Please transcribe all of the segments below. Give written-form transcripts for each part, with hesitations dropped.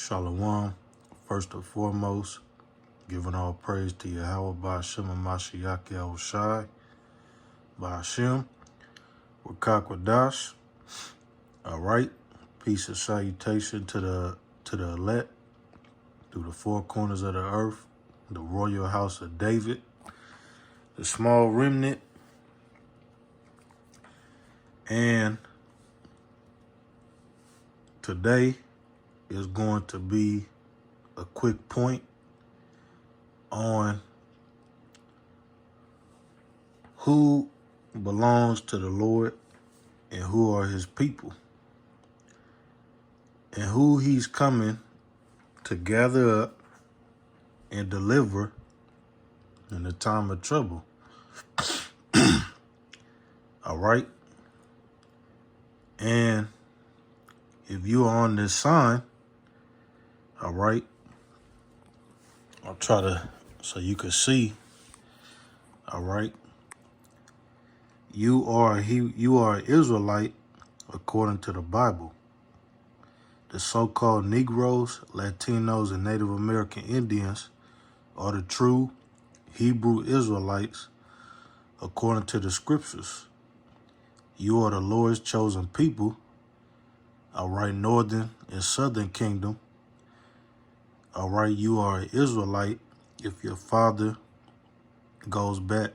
Shalom. First and foremost, giving all praise to Yahweh by Hashem and Mashiach Yahushai by Hashem with Kakwadash. All right. Peace and salutation to the elect through the four corners of the earth, the royal house of David, the small remnant, and today is going to be a quick point on who belongs to the Lord and who are his people and who he's coming to gather up and deliver in the time of trouble. All right. And if you are on this sign, all right, I'll try to, so you can see, all right, you are an Israelite according to the Bible. The so-called Negroes, Latinos, and Native American Indians are the true Hebrew Israelites according to the scriptures. You are the Lord's chosen people, all right, northern and southern kingdom. All right, you are an Israelite if your father goes back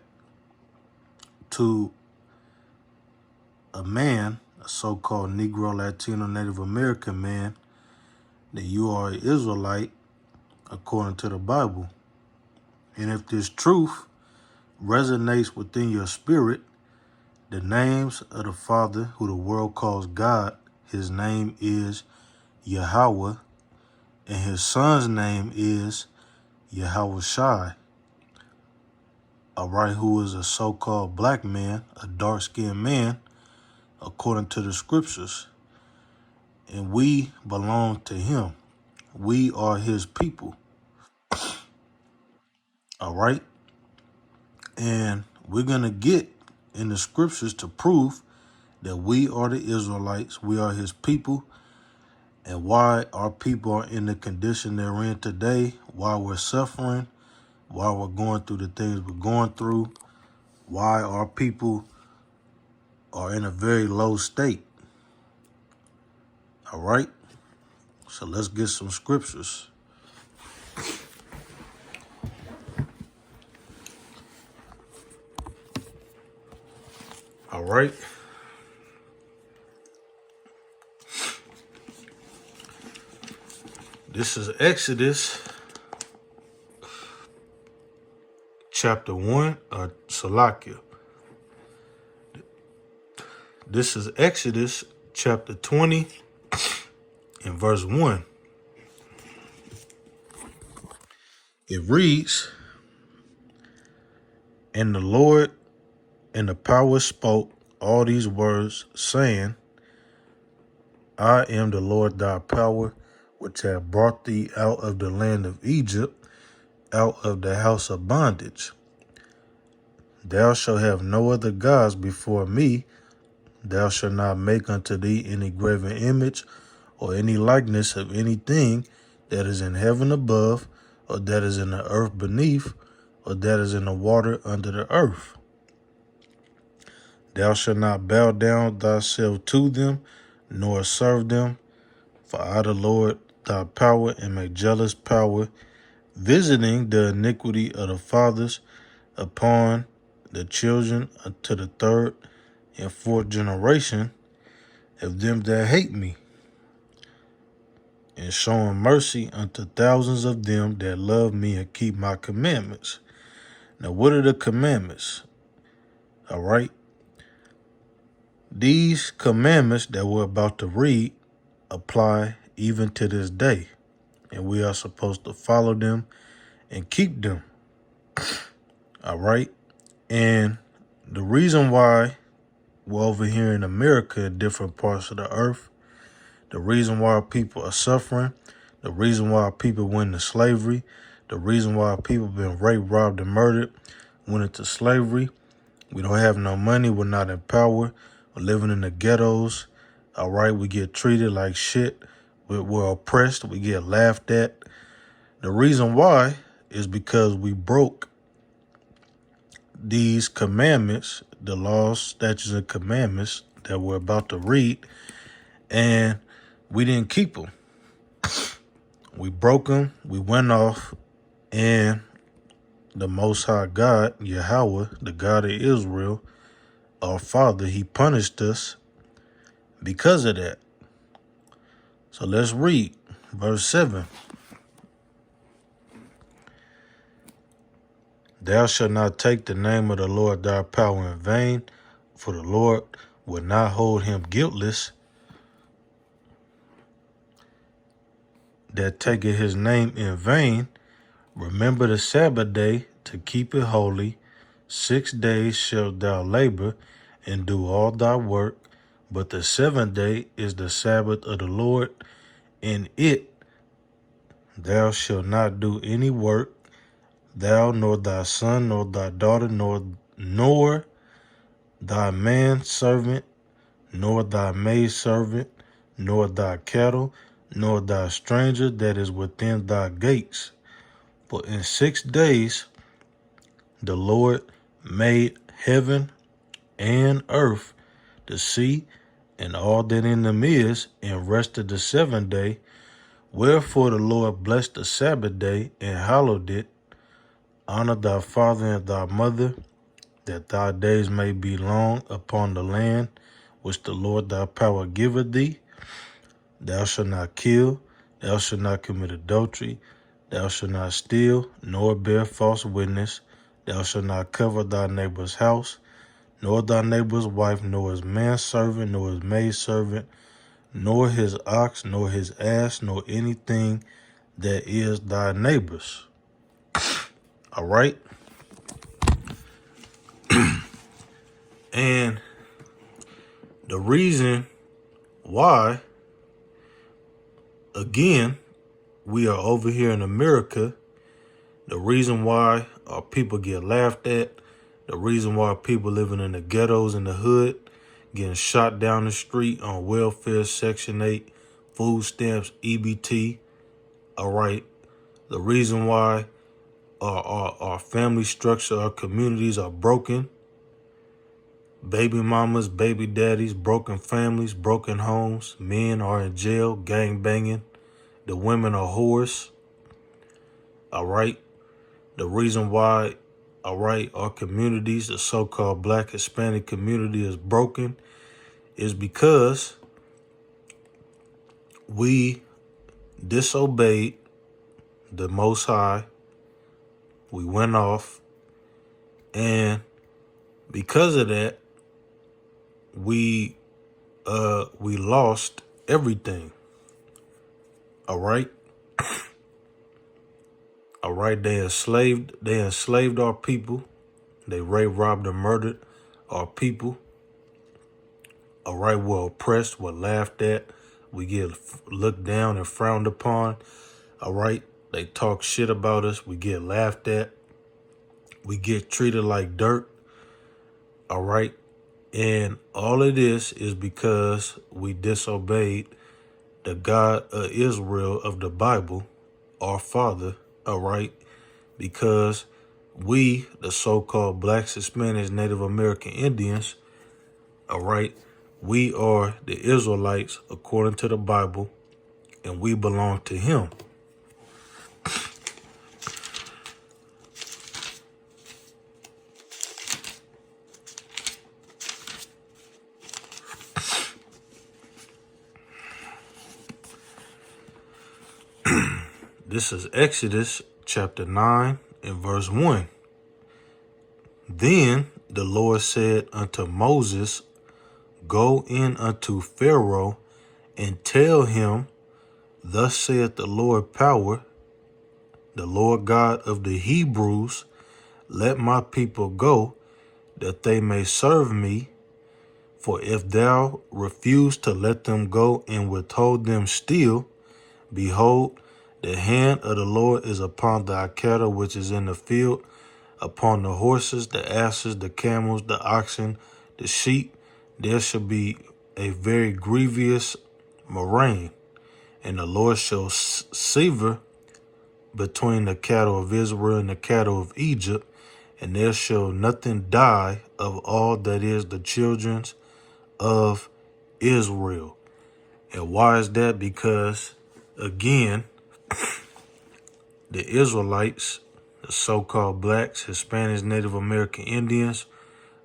to a man, a so-called Negro, Latino, Native American man, then you are an Israelite according to the Bible. And if this truth resonates within your spirit, the names of the Father who the world calls God, his name is Yahweh, and his son's name is Yahushai, all right, who is a so-called black man, a dark-skinned man, according to the scriptures. And we belong to him. We are his people. All right? And we're going to get in the scriptures to prove that we are the Israelites, we are his people, and why our people are in the condition they're in today, why we're suffering, why we're going through the things we're going through, why our people are in a very low state. All right? So let's get some scriptures. All right? This is Exodus chapter 1, Salakia. This is Exodus chapter 20 and verse 1. It reads, "And the Lord and the power spoke all these words, saying, I am the Lord thy power, which have brought thee out of the land of Egypt, out of the house of bondage. Thou shalt have no other gods before me. Thou shalt not make unto thee any graven image or any likeness of anything that is in heaven above, or that is in the earth beneath, or that is in the water under the earth. Thou shalt not bow down thyself to them, nor serve them. For I, the Lord, thy power, am a jealous power, visiting the iniquity of the fathers upon the children unto the third and fourth generation of them that hate me, and showing mercy unto thousands of them that love me and keep my commandments." Now, what are the commandments? All right. These commandments that we're about to read apply even to this day, and we are supposed to follow them and keep them. All right. And the reason why we're over here in America, in different parts of the earth, the reason why people are suffering, the reason why people went into slavery, the reason why people have been raped, robbed, and murdered, went into slavery. We don't have no money. We're not in power. We're living in the ghettos. All right. We get treated like shit. we're oppressed, we get laughed at. The reason why is because we broke these commandments, the laws, statutes, and commandments that we're about to read, and we didn't keep them. We broke them, we went off, and the Most High God, Yahweh, the God of Israel, our Father, he punished us because of that. So let's read verse 7. Thou shalt not take the name of the Lord thy power in vain, for the Lord will not hold him guiltless that taketh his name in vain. Remember the Sabbath day to keep it holy. 6 days shalt thou labor and do all thy work, but the seventh day is the Sabbath of the Lord. In it thou shalt not do any work, thou, nor thy son, nor thy daughter, nor thy manservant, nor thy maidservant, nor thy cattle, nor thy stranger that is within thy gates. For in 6 days the Lord made heaven and earth, the sea, and all that in them is, and rested the seventh day. Wherefore the Lord blessed the Sabbath day and hallowed it. Honor thy father and thy mother, that thy days may be long upon the land which the Lord thy power giveth thee. Thou shalt not kill, thou shalt not commit adultery, thou shalt not steal, nor bear false witness, thou shalt not covet thy neighbor's house, nor thy neighbor's wife, nor his manservant, nor his maidservant, nor his ox, nor his ass, nor anything that is thy neighbor's. All right? And the reason why, again, we are over here in America, the reason why our people get laughed at, the reason why people living in the ghettos in the hood, getting shot down the street on welfare, Section 8, food stamps, EBT, all right? The reason why our family structure, our communities are broken, baby mamas, baby daddies, broken families, broken homes, men are in jail, gang banging, the women are whores, all right? The reason why, all right, our communities, the so-called Black Hispanic community is broken is because we disobeyed the Most High. We went off, and because of that, we lost everything. All right? All right, they enslaved our people. They raped, robbed, and murdered our people. All right, we're oppressed, we're laughed at, we get looked down and frowned upon. All right, they talk shit about us, we get laughed at, we get treated like dirt. All right, and all of this is because we disobeyed the God of Israel of the Bible, our Father. All right, because we, the so-called Blacks, Hispanics, Native American Indians, all right, we are the Israelites according to the Bible, and we belong to him. This is Exodus chapter 9 and verse 1. Then the Lord said unto Moses, Go in unto Pharaoh and tell him, Thus saith the Lord power, the Lord God of the Hebrews, let my people go, that they may serve me. For if thou refuse to let them go and withhold them still, behold, the hand of the Lord is upon thy cattle which is in the field, upon the horses, the asses, the camels, the oxen, the sheep. There shall be a very grievous murrain. And the Lord shall sever between the cattle of Israel and the cattle of Egypt, and there shall nothing die of all that is the children of Israel. And why is that? Because, again, the Israelites, the so-called blacks, Hispanics, Native American Indians,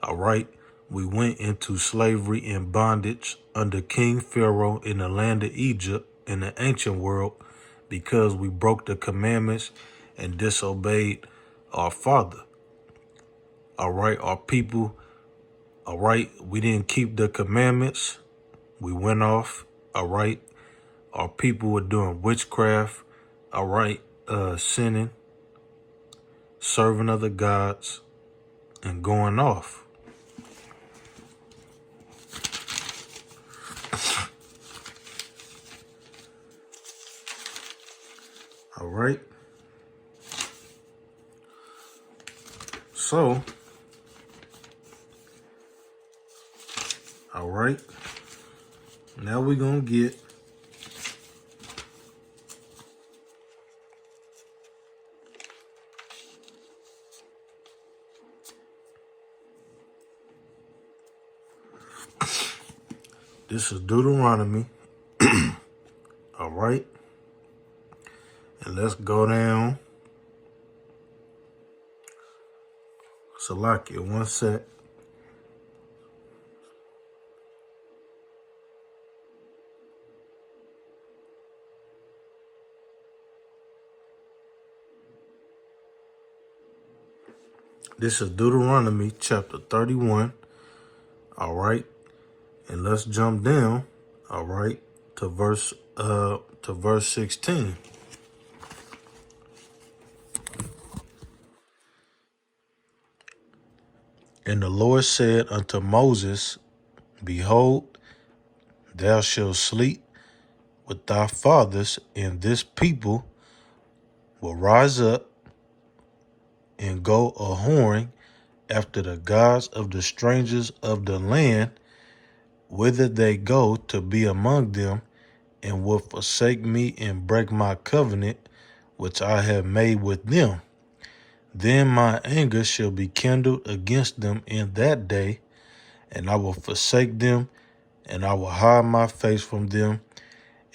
all right, we went into slavery and bondage under King Pharaoh in the land of Egypt in the ancient world because we broke the commandments and disobeyed our father. All right, our people, all right, we didn't keep the commandments. We went off, all right. Our people were doing witchcraft, all right, sinning, serving other gods, and going off. All right. So, all right. Now we're going to get this is Deuteronomy. All right. And let's go down. Salakia, one sec. This is Deuteronomy chapter 31. All right. And let's jump down, all right, to verse 16. And the Lord said unto Moses, Behold, thou shalt sleep with thy fathers, and this people will rise up and go a whoring after the gods of the strangers of the land, whither they go to be among them, and will forsake me and break my covenant which I have made with them. Then my anger shall be kindled against them in that day, and I will forsake them, and I will hide my face from them,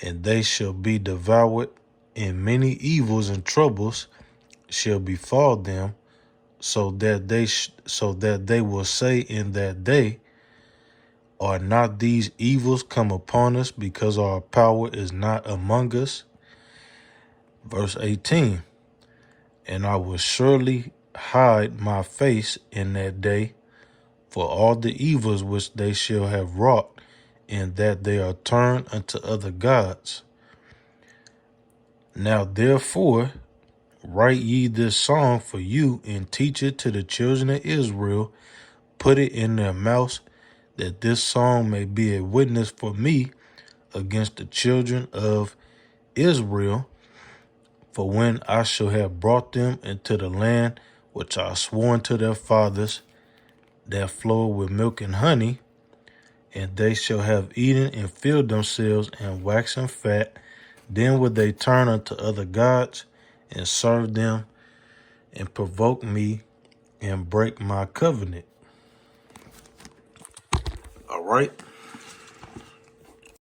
and they shall be devoured, and many evils and troubles shall befall them, so that they will say in that day, Are not these evils come upon us because our power is not among us? Verse 18, And I will surely hide my face in that day for all the evils which they shall have wrought, in that they are turned unto other gods. Now therefore write ye this song for you, and teach it to the children of Israel, put it in their mouths, that this song may be a witness for me against the children of Israel. For when I shall have brought them into the land which I swore unto their fathers, that floweth with milk and honey, and they shall have eaten and filled themselves and waxen fat, then will they turn unto other gods and serve them and provoke me and break my covenant. All right.